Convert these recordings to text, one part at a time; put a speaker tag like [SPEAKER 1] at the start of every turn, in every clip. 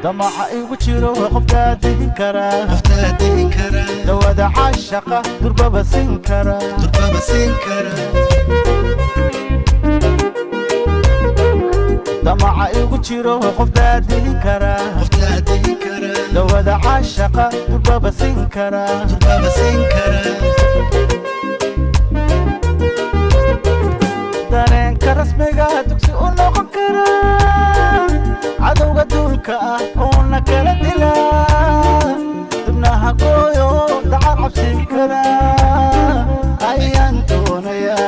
[SPEAKER 1] دمع يوجيرو قفتاتي كرا دواد عاشقة دربا بسنكرا دمع يوجيرو قفتاتي كرا دواد عاشقة دربا بسنكرا dareenka rasmiga dugsi u noqon kara cadowga duulka ah oo na kala dila dibnaha gooyo dacar cabsin kara ayaan doonaya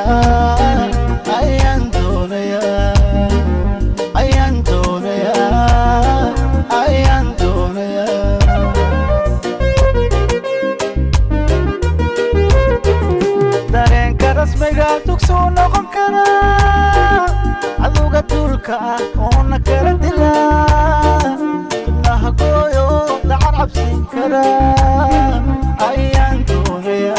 [SPEAKER 1] dareenka rasmiga dugsi u noqon kara cadowga duulka ah oo na kala dila dibnaha gooyo dacar cabsin kara ayaan doonaya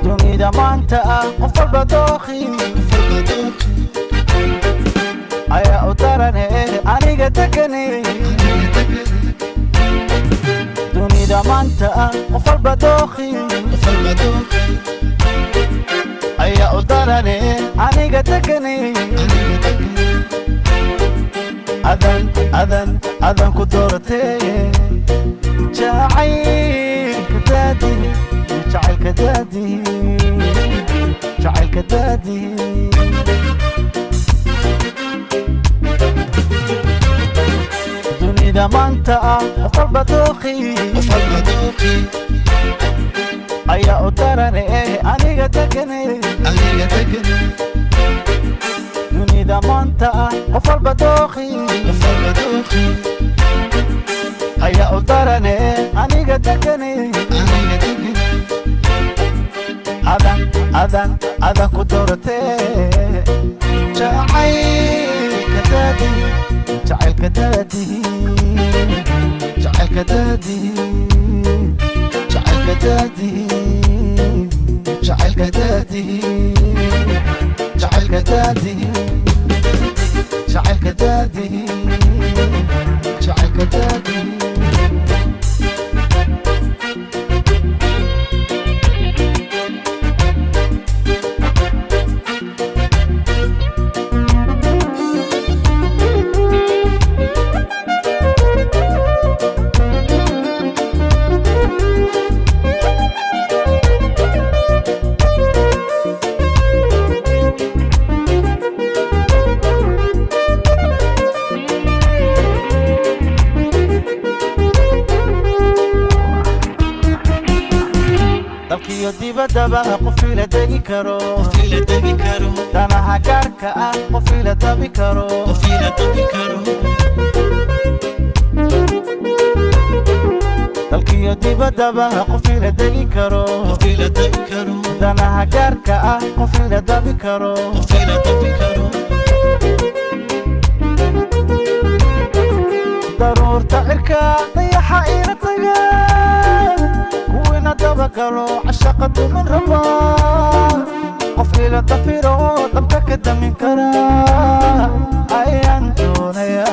[SPEAKER 1] dunida maanta ah qof walba dooqi ayaa u darane aniga tagane dunida maanta ah qof walba dooqi ayaa u darane aniga tagane adan ku dooratee jacaylka daadi dunida maanta ah qof walba dooqi ayaa u darane aniga tagane dunida maanta ah qof walba dooqi ayaa u darane aniga tagane adan ku dooratee jacaylka daadi dalkiyo dibadaba qof ila degi karo danaha gaarka ah qof ila dabi karo dalkiyo dibadaba qof ila degi karo danaha gaarka ah qof ila dabi karo daruurta cirka dayaxa ila taga dabakalo cashaqadu min raba qof ila dafiro dabka ka damin kara ayaan doonaya